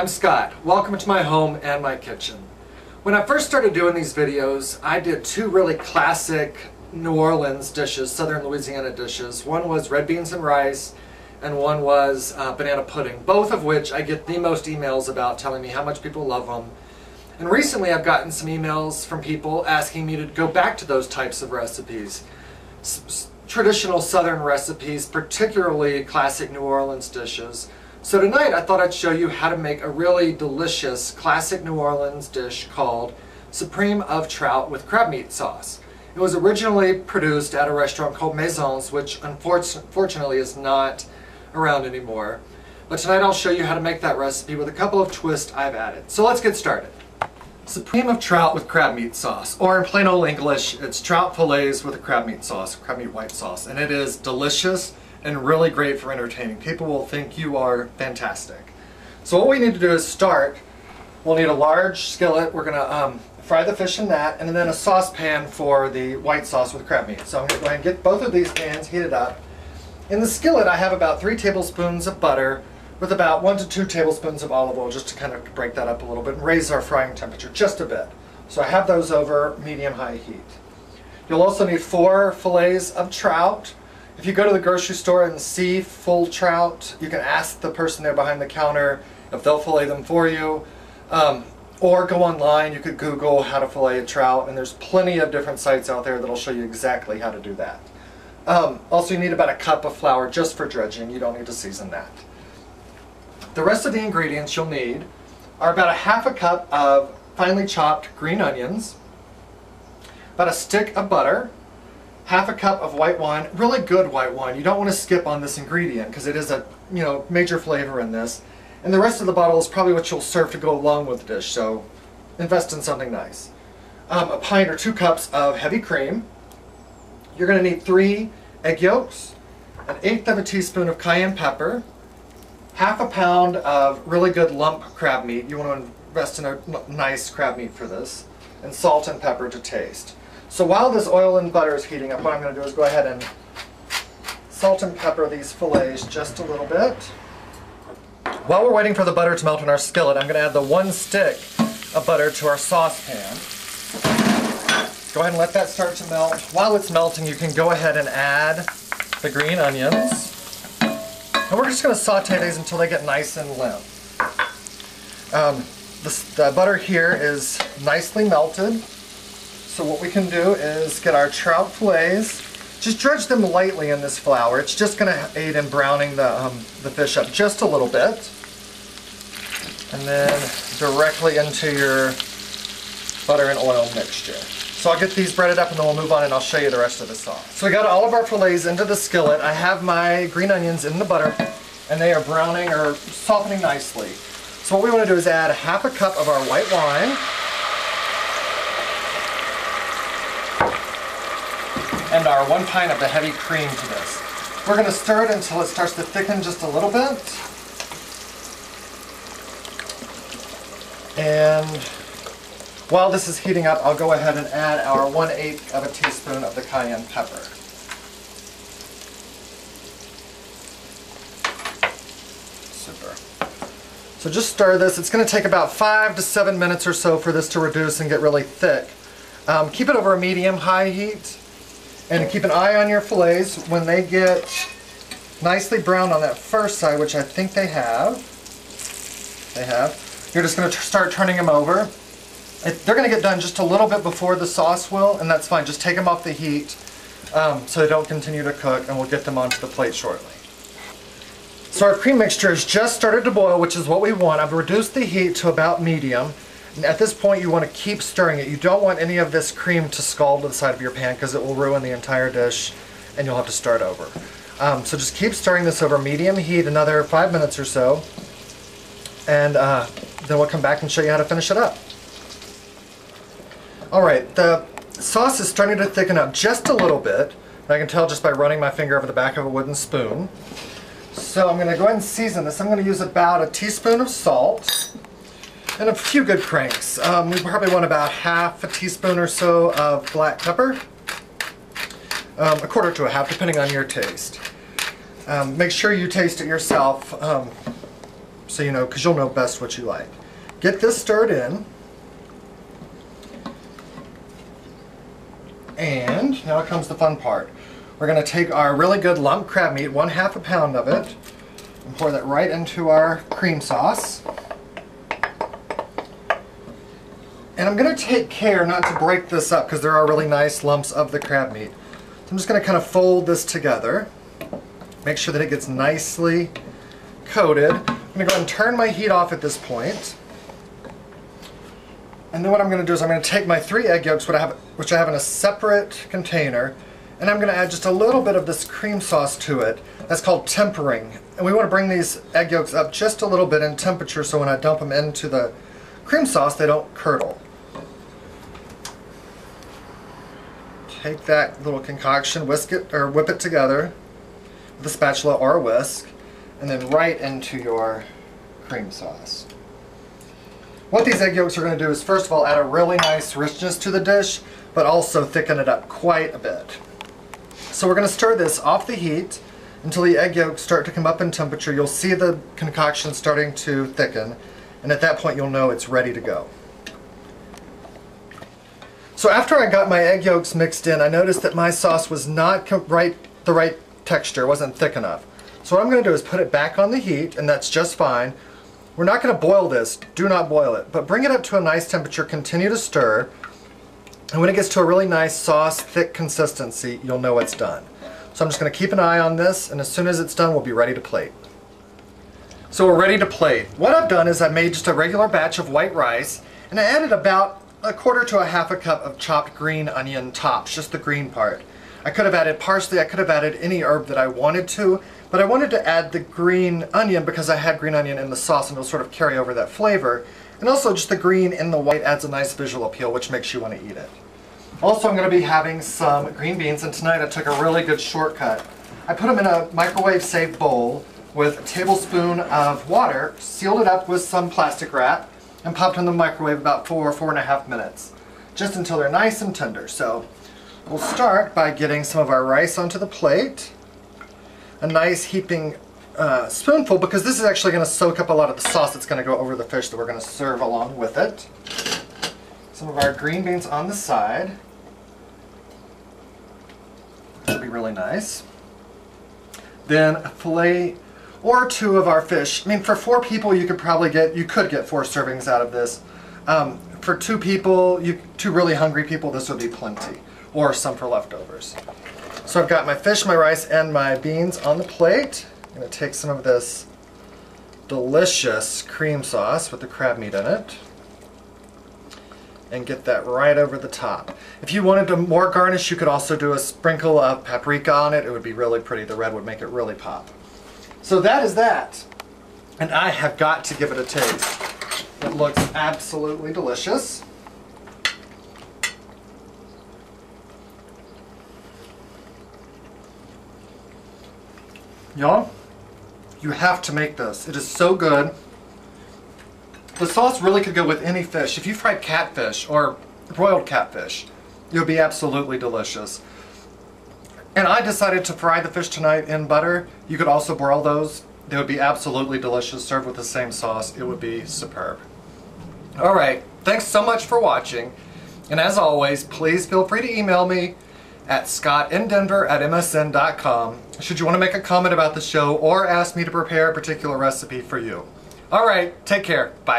I'm Scott. Welcome to my home and my kitchen. When I first started doing these videos, I did two really classic New Orleans dishes, Southern Louisiana dishes. One was red beans and rice, and one was banana pudding, both of which I get the most emails about telling me how much people love them. And recently I've gotten some emails from people asking me to go back to those types of recipes. Traditional Southern recipes, particularly classic New Orleans dishes. So tonight I thought I'd show you how to make a really delicious classic New Orleans dish called Supreme of Trout with Crabmeat Sauce. It was originally produced at a restaurant called Masson, which unfortunately is not around anymore. But tonight I'll show you how to make that recipe with a couple of twists I've added. So let's get started. Supreme of Trout with Crabmeat Sauce, or in plain old English, it's trout fillets with a crabmeat sauce, crabmeat white sauce, and it is delicious and really great for entertaining. People will think you are fantastic. So what we need to do is start. We'll need a large skillet. We're going to fry the fish in that, and then a saucepan for the white sauce with crab meat. So I'm going to go ahead and get both of these pans heated up. In the skillet I have about 3 tablespoons of butter with about 1 to 2 tablespoons of olive oil, just to kind of break that up a little bit and raise our frying temperature just a bit. So I have those over medium-high heat. You'll also need 4 fillets of trout. If you go to the grocery store and see full trout, you can ask the person there behind the counter if they'll fillet them for you. Or go online, you could Google how to fillet a trout, and there's plenty of different sites out there that'll show you exactly how to do that. Also, you need about 1 cup of flour just for dredging. You don't need to season that. The rest of the ingredients you'll need are about 1/2 cup of finely chopped green onions, about a stick of butter, 1/2 cup of white wine, really good white wine. You don't want to skip on this ingredient because it is a major flavor in this. And the rest of the bottle is probably what you'll serve to go along with the dish, so invest in something nice. A pint or 2 cups of heavy cream. You're going to need 3 egg yolks, 1/8 of a teaspoon of cayenne pepper, 1/2 pound of really good lump crab meat. You want to invest in a nice crab meat for this, and salt and pepper to taste. So while this oil and butter is heating up, what I'm going to do is go ahead and salt and pepper these fillets just a little bit. While we're waiting for the butter to melt in our skillet, I'm going to add the 1 stick of butter to our saucepan. Go ahead and let that start to melt. While it's melting, you can go ahead and add the green onions. And we're just going to saute these until they get nice and limp. The butter here is nicely melted. So what we can do is get our trout fillets. Just dredge them lightly in this flour. It's just going to aid in browning the fish up just a little bit. And then directly into your butter and oil mixture. So I'll get these breaded up and then we'll move on and I'll show you the rest of the sauce. So we got all of our fillets into the skillet. I have my green onions in the butter and they are browning or softening nicely. So what we want to do is add 1/2 cup of our white wine. And our 1 pint of the heavy cream to this. We're going to stir it until it starts to thicken just a little bit. And while this is heating up, I'll go ahead and add our 1/8 of a teaspoon of the cayenne pepper. Super. So just stir this. It's going to take about 5 to 7 minutes or so for this to reduce and get really thick. Keep it over a medium-high heat. And keep an eye on your fillets. When they get nicely browned on that first side, which I think they have, you're just going to start turning them over. They're going to get done just a little bit before the sauce will, and that's fine. Just take them off the heat so they don't continue to cook, and we'll get them onto the plate shortly. So our cream mixture has just started to boil, which is what we want. I've reduced the heat to about medium. And at this point you want to keep stirring it. You don't want any of this cream to scald to the side of your pan because it will ruin the entire dish and you'll have to start over. So just keep stirring this over medium heat another 5 minutes or so, and then we'll come back and show you how to finish it up. Alright, the sauce is starting to thicken up just a little bit. I can tell just by running my finger over the back of a wooden spoon. So I'm going to go ahead and season this. I'm going to use about a teaspoon of salt and a few good cranks. We probably want about 1/2 teaspoon or so of black pepper. 1/4 to 1/2, depending on your taste. Make sure you taste it yourself. so you know, because you'll know best what you like. Get this stirred in. And now comes the fun part. We're going to take our really good lump crab meat, 1/2 a pound of it, and pour that right into our cream sauce. And I'm going to take care not to break this up because there are really nice lumps of the crab meat. So I'm just going to kind of fold this together. Make sure that it gets nicely coated. I'm going to go ahead and turn my heat off at this point. And then what I'm going to do is I'm going to take my 3 egg yolks, which I have in a separate container, and I'm going to add just a little bit of this cream sauce to it. That's called tempering. And we want to bring these egg yolks up just a little bit in temperature so when I dump them into the cream sauce, they don't curdle. Take that little concoction, whisk it or whip it together with a spatula or a whisk, and then right into your cream sauce. What these egg yolks are going to do is first of all add a really nice richness to the dish, but also thicken it up quite a bit. So we're going to stir this off the heat until the egg yolks start to come up in temperature. You'll see the concoction starting to thicken, and at that point you'll know it's ready to go. So after I got my egg yolks mixed in, I noticed that my sauce was not the right texture, it wasn't thick enough. So what I'm going to do is put it back on the heat, and that's just fine. We're not going to boil this, do not boil it, but bring it up to a nice temperature, continue to stir, and when it gets to a really nice sauce, thick consistency, you'll know it's done. So I'm just going to keep an eye on this, and as soon as it's done, we'll be ready to plate. So we're ready to plate. What I've done is I made just a regular batch of white rice, and I added about 1/4 to 1/2 cup of chopped green onion tops, just the green part. I could have added parsley, I could have added any herb that I wanted to, but I wanted to add the green onion because I had green onion in the sauce and it'll sort of carry over that flavor. And also just the green in the white adds a nice visual appeal, which makes you want to eat it. Also, I'm going to be having some green beans, and tonight I took a really good shortcut. I put them in a microwave-safe bowl with a tablespoon of water, sealed it up with some plastic wrap, and popped in the microwave about 4.5 minutes, just until they're nice and tender. So we'll start by getting some of our rice onto the plate. A nice heaping spoonful, because this is actually going to soak up a lot of the sauce that's going to go over the fish that we're going to serve along with it. Some of our green beans on the side. That'll be really nice. Then a fillet or 2 of our fish. I mean, for 4 people, you could get 4 servings out of this. For 2 people, 2 really hungry people, this would be plenty, or some for leftovers. So I've got my fish, my rice, and my beans on the plate. I'm going to take some of this delicious cream sauce with the crab meat in it and get that right over the top. If you wanted to more garnish, you could also do a sprinkle of paprika on it. It would be really pretty. The red would make it really pop. So that is that, and I have got to give it a taste. It looks absolutely delicious. Y'all, you have to make this. It is so good. The sauce really could go with any fish. If you fried catfish or broiled catfish, it would be absolutely delicious. And I decided to fry the fish tonight in butter. You could also broil those. They would be absolutely delicious, served with the same sauce. It would be superb. Alright, thanks so much for watching. And as always, please feel free to email me at scottindenver@msn.com should you want to make a comment about the show or ask me to prepare a particular recipe for you. Alright, take care. Bye.